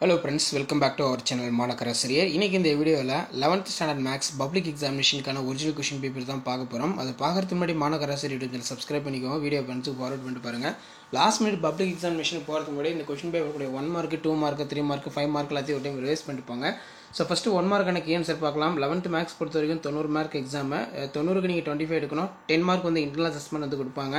Hello friends, welcome back to our channel மாணக்கராசிரியர். இன்னைக்கு இந்த வீடியோவில் 11th ஸ்டாண்டர்ட் மேக்ஸ் பப்ளிக் எக்ஸாமினேஷனுக்கான ஒரிஜினல் கொஷின் பேப்பர் தான் பார்க்க போகிறோம். அதை பார்க்கறதுக்கு முன்னாடி மாணக்கராசிரியர் சேனல் சப்ஸ்கிரைப் பண்ணிக்கோங்க, வீடியோ பண்ணிட்டு ஃபார்வர்ட் பண்ணிட்டு பாருங்கள். லாஸ்ட் மினிட் பப்ளிக் எக்ஸாமினேஷன் போகிறதுக்கு முன்னாடி இந்த கொஷின் பேப்பர் கூட 1 மார்க் 2 மார்க் 3 மார்க் 5 மார்க் எல்லாத்தையும் ஒரு டைம் ரிவைஸ் பண்ணிப்பாங்க. ஸோ ஃபஸ்ட்டு 1 மார்க்கான கீ ஆன்சர் பார்க்கலாம். 11th மேக்ஸ் பொறுத்த வரைக்கும் 90 மார்க் எக்ஸாமு, 90க்கு நீங்கள் 25 எடுக்கணும். 10 மார்க் வந்து இன்டர்னல் அசஸ்மெண்ட் வந்து கொடுப்பாங்க.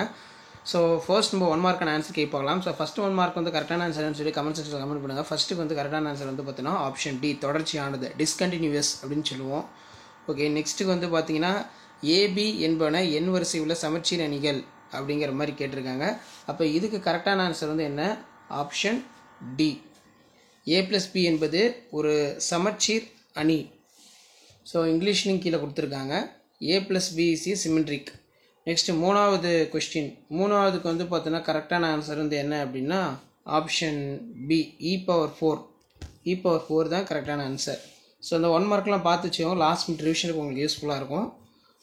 ஸோ ஃபர்ஸ்ட் நம்ம 1 மார்க்கான ஆன்சர் கே பார்க்கலாம். ஸோ ஃபஸ்ட்டு 1 மார்க் வந்து கரெக்டான ஆன்சர்னு சொல்லி கமெண்ட் செக்ஷனில் கமெண்ட் பண்ணுங்கள். ஃபஸ்ட்டுக்கு வந்து கரெக்டான ஆன்சர் வந்து பார்த்தீங்கன்னா ஆப்ஷன் டி, தொடர்ச்சியானது, டிஸ்கண்டினியூஸ் அப்படின்னு சொல்லுவோம். ஓகே, நெக்ஸ்ட்டுக்கு வந்து பார்த்தீங்கன்னா ஏபி என்பன எண் வரிசை உள்ள சமச்சீர் அணிகள் அப்படிங்கிற மாதிரி கேட்டிருக்காங்க. அப்போ இதுக்கு கரெக்டான ஆன்சர் வந்து என்ன? Option D. A+B என்பது ஒரு சமச்சீர் அணி. ஸோ இங்கிலீஷ்லையும் கீழே கொடுத்துருக்காங்க. A+B is a symmetric. Next மூணாவது கொஸ்டின், மூணாவதுக்கு வந்து பார்த்தோன்னா கரெக்டான ஆன்சர் வந்து என்ன அப்படின்னா ஆப்ஷன் பி, E⁴ தான் கரெக்டான ஆன்சர். ஸோ இந்த 1 மார்க்லாம் பார்த்து வச்சுக்கோங்க, லாஸ்ட் மினிட் ரிவிஷனுக்கு உங்களுக்கு யூஸ்ஃபுல்லாக இருக்கும்.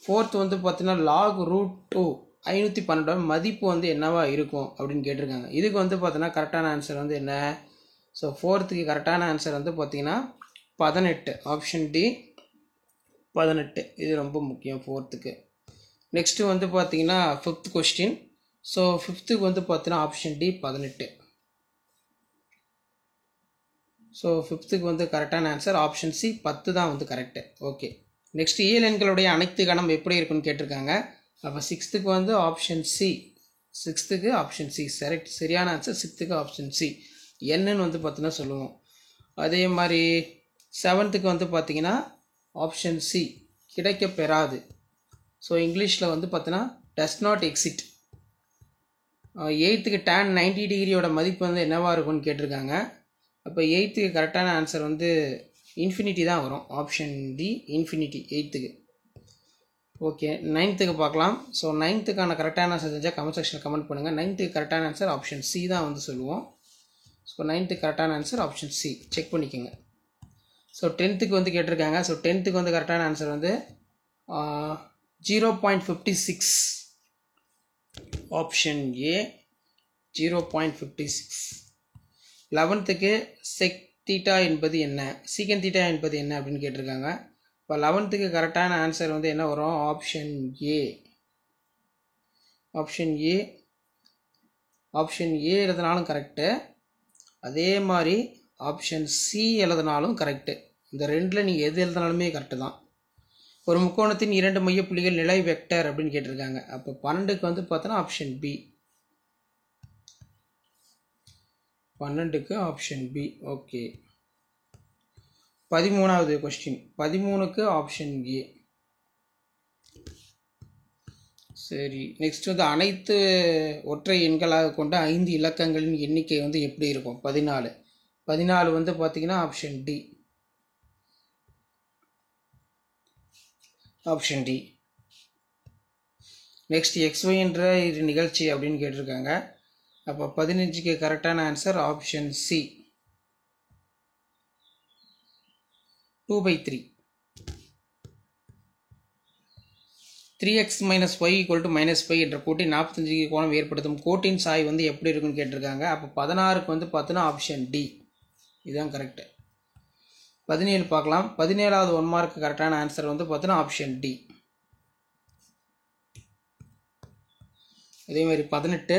ஃபோர்த் வந்து பார்த்தீங்கன்னா log√2 512 மதிப்பு வந்து என்னவா இருக்கும் அப்படின்னு கேட்டிருக்காங்க. இதுக்கு வந்து பார்த்தோன்னா கரெக்டான ஆன்சர் வந்து என்ன? ஸோ ஃபோர்த்துக்கு கரெக்டான ஆன்சர் வந்து பார்த்தீங்கன்னா 18, ஆப்ஷன் டி 18. இது ரொம்ப முக்கியம் ஃபோர்த்துக்கு. நெக்ஸ்ட்டு வந்து பார்த்தீங்கன்னா ஃபிஃப்த் கொஸ்டின். ஸோ ஃபிஃப்த்துக்கு வந்து பார்த்தீங்கன்னா ஆப்ஷன் டி 18. ஸோ ஃபிஃப்த்துக்கு வந்து கரெக்டான ஆன்சர் ஆப்ஷன் சி 10 தான் வந்து கரெக்டு. ஓகே, நெக்ஸ்ட் இயலெண்களுடைய அனைத்து கணம் எப்படி இருக்குன்னு கேட்டிருக்காங்க. அப்போ சிக்ஸ்த்துக்கு வந்து ஆப்ஷன் சி, சிக்ஸ்த்துக்கு ஆப்ஷன் சி கரெக்ட், சரியான ஆன்சர் சிக்ஸ்த்துக்கு ஆப்ஷன் சி, என்னன்னு வந்து பார்த்தீங்கன்னா சொல்லுவோம். அதே மாதிரி செவன்த்துக்கு வந்து பார்த்தீங்கன்னா ஆப்ஷன் சி, கிடைக்கப்பெறாது. ஸோ இங்கிலீஷில் வந்து பார்த்தீங்கன்னா டஸ் நாட் எக்ஸிட். எயித்துக்கு tan 90 டிகிரியோட மதிப்பு வந்து என்னவாக இருக்கும்னு கேட்டிருக்காங்க. அப்போ எயித்துக்கு கரெக்டான ஆன்சர் வந்து இன்ஃபினிட்டி தான் வரும், ஆப்ஷன் டி இன்ஃபினிட்டி எயித்துக்கு. ஓகே, நைன்த்துக்கு பார்க்கலாம். ஸோ நைன்த்துக்கான கரெக்டான ஆன்சர் தெரிஞ்சால் கமெண்ட் செக்ஷனில் கமெண்ட் பண்ணுங்கள். நைன்த்துக்கு கரெக்டான ஆன்சர் ஆப்ஷன் சி தான் வந்து சொல்லுவோம். ஸோ நைன்த்துக்கு கரெக்டான ஆன்சர் ஆப்ஷன் சி, செக் பண்ணிக்கோங்க. ஸோ டென்த்துக்கு வந்து கேட்டிருக்காங்க. ஸோ டென்த்துக்கு வந்து கரெக்டான ஆன்சர் வந்து 0.56, ஆப்ஷன் ஏ 0.56. 11த்துக்கு செக் தீட்டா என்பது என்ன, சீக்கன் தீட்டா என்பது என்ன அப்படின்னு கேட்டிருக்காங்க. இப்போ 11த்துக்கு கரெக்டான ஆன்சர் வந்து என்ன வரும்? Option A, option A, option A எழுதினாலும் கரெக்டு, அதே மாதிரி ஆப்ஷன் சி எழுதினாலும் கரெக்டு. இந்த ரெண்டில் நீங்கள் எது எழுதினாலுமே கரெக்டு தான். ஒரு முக்கோணத்தின் 2 மையப்புள்ளிகள் நிலை வெக்டர் அப்படின்னு கேட்டிருக்காங்க. அப்போ 12க்கு வந்து பார்த்தோன்னா ஆப்ஷன் பி, 12க்கு ஆப்ஷன் பி. ஓகே, 13வது கொஸ்டின், 13க்கு ஆப்ஷன் ஏ. சரி, நெக்ஸ்ட் வந்து அனைத்து ஒற்றை எண்களாக கொண்ட 5 இலக்கங்களின் எண்ணிக்கை வந்து எப்படி இருக்கும்? 14. 14 வந்து பார்த்தீங்கன்னா option D, option D. Next XY என்ற இரு நிகழ்ச்சி அப்படின்னு கேட்டிருக்காங்க. அப்போ 15க்கு கரெக்டான answer option C 2/3. 3x - y = -5 என்ற கோட்டின் 45 கோணம் ஏற்படுத்தும் கோட்டின் சாய் வந்து எப்படி இருக்குன்னு கேட்டிருக்காங்க. அப்போ 16க்கு வந்து பார்த்தோன்னா ஆப்ஷன் டி, இதுதான் கரெக்டு. 17 பார்க்கலாம். 17வது 1 மார்க் கரெக்டான ஆன்சர் வந்து பார்த்தோன்னா ஆப்ஷன் டி. அதே மாதிரி 18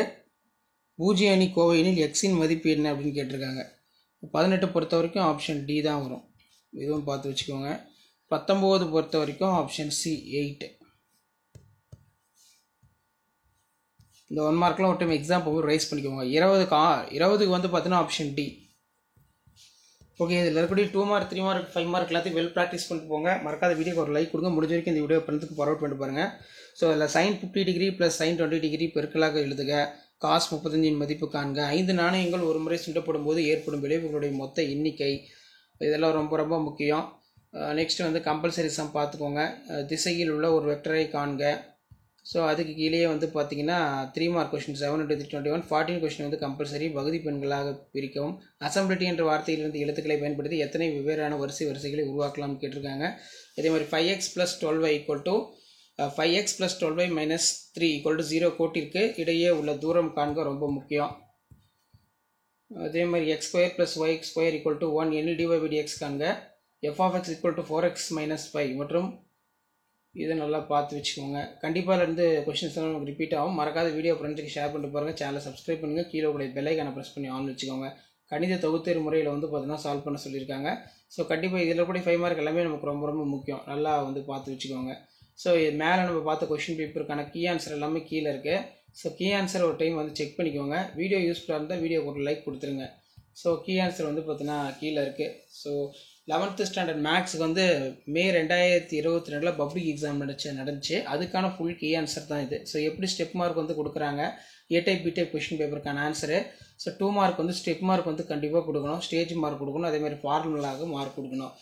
பூஜ்ய அணி கோவையினில் எக்ஸின் மதிப்பு என்ன அப்படின்னு கேட்டிருக்காங்க. 18 பொறுத்த வரைக்கும் ஆப்ஷன் டி தான் வரும், இதுவும் பார்த்து வச்சுக்கோங்க. 19 பொறுத்த வரைக்கும் ஆப்ஷன் சி 8. இந்த 1 மார்க்லாம் ஒரு டைம் எக்ஸாம் போக ரைஸ் பண்ணிக்கோங்க. 20க்கு வந்து பார்த்தீங்கன்னா ஆப்ஷன் டி. ஓகே, இதில் இருக்கக்கூடிய 2 மார்க் 3 மார்க் 5 மார்க் எல்லாத்தையும் வெல் ப்ராக்டிஸ் பண்ணிட்டு போங்க. மறக்காத வீடியோக்கு ஒரு லைக் கொடுங்க. முடிஞ்ச வரைக்கும் இந்த வீடியோ பண்ணதுக்கு ஃபார்வர்ட் பண்ணிட்டு பாருங்கள். ஸோ அதில் sin 50 டிகிரி + sin 20 டிகிரி பெருக்கலாக எழுதுக, cos 35 மதிப்பு காண்க, 5 நாணயங்கள் ஒரு முறை சுண்டப்படும் போது ஏற்படும் விளைவுகளுடைய மொத்த எண்ணிக்கை, இதெல்லாம் ரொம்ப ரொம்ப முக்கியம். நெக்ஸ்ட் வந்து கம்பல்சரி சம் பார்த்துக்கோங்க. திசையில் உள்ள ஒரு வெக்டரை காண்க. ஸோ அதுக்கு கீழே வந்து பார்த்தீங்கன்னா 3 மார்க் கொஸ்டின் 7 × 21. 14 கொஸ்டின் வந்து கம்பல்சரி பகுதி பெண்களாக பிரிக்கவும். அசம்பிளிட்டி என்ற வார்த்தையிலிருந்து எழுத்துக்களை பயன்படுத்தி எத்தனை வெவ்வேறான வரிசைகளை உருவாக்கலாம்னு கேட்டிருக்காங்க. அதே மாதிரி 5x + 12y = 5x + 12y - 3 = 0 கோட்டிற்கு இடையே உள்ள தூரம் காண்க, ரொம்ப முக்கியம். அதே மாதிரி x square plus Y square equal to 1 எனில் dy by dx காண்க f of x equal to 4x minus 5 மற்றும் இதை நல்லா பார்த்து வச்சுக்கோங்க. கண்டிப்பாக இருந்து கொஸ்டின்ஸ் எல்லாம் நமக்கு ரிப்பீட் ஆகும். மறக்காத வீடியோ ஃப்ரெண்ட்ஸுக்கு ஷேர் பண்ணிட்டு பாருங்கள். சேனலை சப்ஸ்கிரைப் பண்ணுங்கள். கீழே உடைய பெல் ஐகானை ப்ரெஸ் பண்ணி ஆன் வச்சுக்கோங்க. கணித தொகுத்தேர்வு முறையில் வந்து பார்த்தீங்கன்னா சால்வ் பண்ண சொல்லியிருக்காங்க. ஸோ கண்டிப்பாக இதில் கூட 5 மார்க் எல்லாமே நமக்கு ரொம்ப ரொம்ப முக்கியம். நல்லா வந்து பார்த்து வச்சுக்கோங்க. ஸோ மேலே நம்ம பார்த்த கொஸ்டின் பேப்பருக்கான கீ ஆன்சர் எல்லாமே கீழே இருக்குது. ஸோ கீ ஆன்சர் ஒரு டைம் வந்து செக் பண்ணிக்கோங்க. வீடியோ யூஸ்ஃபுல்லாக இருந்தால் வீடியோ ஒரு லைக் கொடுத்துருங்க. ஸோ கீ ஆன்சர் வந்து பார்த்தீங்கன்னா கீழே இருக்குது. ஸோ 11th ஸ்டாண்டர்ட் மேக்ஸுக்கு வந்து மே 2022 பப்ளிக் எக்ஸாம் நடந்துச்சு. அதுக்கான ஃபுல் கீ ஆன்சர் தான் இது. ஸோ எப்படி ஸ்டெப் மார்க் வந்து கொடுக்குறாங்க, A type B type question பேப்பருக்கான ஆன்சரு. ஸோ 2 மார்க் வந்து ஸ்டெப் மார்க் வந்து கண்டிப்பாக கொடுக்கணும், ஸ்டேஜ் மார்க் கொடுக்கணும், அதேமாதிரி ஃபார்முலாக மார்க் கொடுக்கணும்.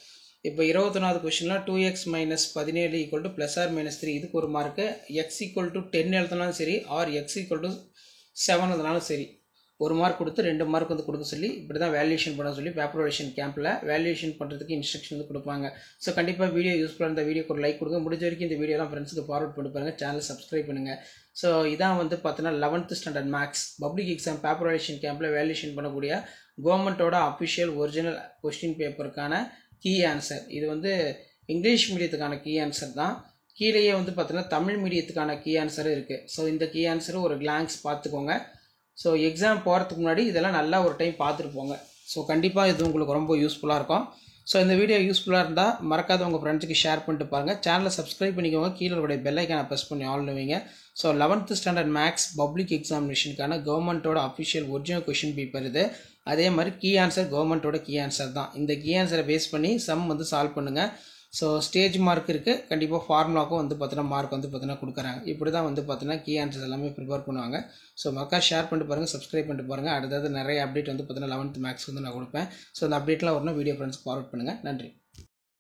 இப்போ 21வது கொஸ்டின்லாம் 2x minus 17 equal to plus or minus 3 இதுக்கு ஒரு மார்க்கு. எக்ஸ் ஈக்குவல் டு 10 எழுதினாலும் சரி, ஆர் எக்ஸ் ஈக்குவல் டு 7 எழுதினாலும் சரி, ஒரு மார்க் கொடுத்து 2 மார்க் வந்து கொடுக்க சொல்லி இப்படி தான் வேல்யூஷன் பண்ண சொல்லி பேப்பர் வேல்யூஷன் கேம்பில் வேல்யூஷன் பண்ணுறதுக்கு இன்ஸ்ட்ரக்ஷன் வந்து கொடுப்பாங்க. ஸோ கண்டிப்பாக வீடியோ யூஸ்ஃபுல்லாக இருந்த வீடியோக்கு ஒரு லைக் கொடுங்க. முடிஞ்ச வரைக்கும் இந்த வீடியோலாம் ஃப்ரெண்ட்ஸுக்கு ஃபார்வர்ட் பண்ணி பாருங்கள். சேனல் சப்ஸ்கிரைப் பண்ணுங்கள். ஸோ இதான் வந்து பார்த்தீங்கன்னா 11th standard maths public exam paper valuation கேம்பில் வேல்யூஷன் பண்ணக்கூடிய கவர்மெண்ட்டோட அஃபிஷியல் ஒரிஜினல் கொஸ்டின் பேப்பருக்கான கீ ஆன்சர். இது வந்து இங்கிலீஷ் மீடியத்துக்கான கீ ஆன்சர் தான். கீழேயே வந்து பார்த்தீங்கன்னா தமிழ் மீடியத்துக்கான கீ ஆன்சரும் இருக்குது. ஸோ இந்த கீ ஆன்சரும் ஒரு கிளான்ஸ் பார்த்துக்கோங்க. ஸோ எக்ஸாம் போகிறதுக்கு முன்னாடி இதெல்லாம் நல்லா ஒரு டைம் பார்த்துட்டு போங்க. ஸோ கண்டிப்பாக இது உங்களுக்கு ரொம்ப யூஸ்ஃபுல்லாக இருக்கும். ஸோ இந்த வீடியோ யூஸ்ஃபுல்லாக இருந்தால் மறக்காத உங்கள் ஃப்ரெண்ட்ஸுக்கு ஷேர் பண்ணிட்டு பாருங்கள். சேனலை சப்ஸ்கிரைப் பண்ணிக்கோங்க. கீழே உடைய பெல் ஐக்கானை ப்ரெஸ் பண்ணி ஆல் வைங்க. So 11th standard maths public எக்ஸாமினேஷனுக்கான கவர்மெண்ட்டோட அஃபிஷியல் ஒரிஜினல் கொஷின் பேப்பர் இது. அதே மாதிரி கீ ஆன்சர் கவர்மெண்ட்டோட கீ ஆன்சர் தான். இந்த கீ ஆன்சரை பேஸ் பண்ணி சம் வந்து சால்வ் பண்ணுங்கள். ஸோ ஸ்டேஜ் மார்க் இருக்குது. கண்டிப்பாக ஃபார்முலாவுக்கும் வந்து பார்த்தீங்கன்னா மார்க் வந்து பார்த்தீங்கன்னா கொடுக்குறாங்க. இப்படி தான் வந்து பார்த்தீங்கன்னா கீ ஆன்சர்ஸ் எல்லாமே ப்ரிப்பேர் பண்ணுவாங்க. ஸோ மக்கா ஷேர் பண்ணிட்டு பாருங்கள், சப்ஸ்கிரைப் பண்ணிட்டு பாருங்கள். அடுத்தது நிறைய அப்டேட் வந்து பார்த்தீங்கன்னா 11th மேக்ஸ் வந்து நான் கொடுப்பேன். ஸோ அந்த அப்டேட்லாம் வரணும் வீடியோ ஃப்ரெண்ட்ஸ்க்கு ஃபார்வர்ட் பண்ணுங்கள். நன்றி.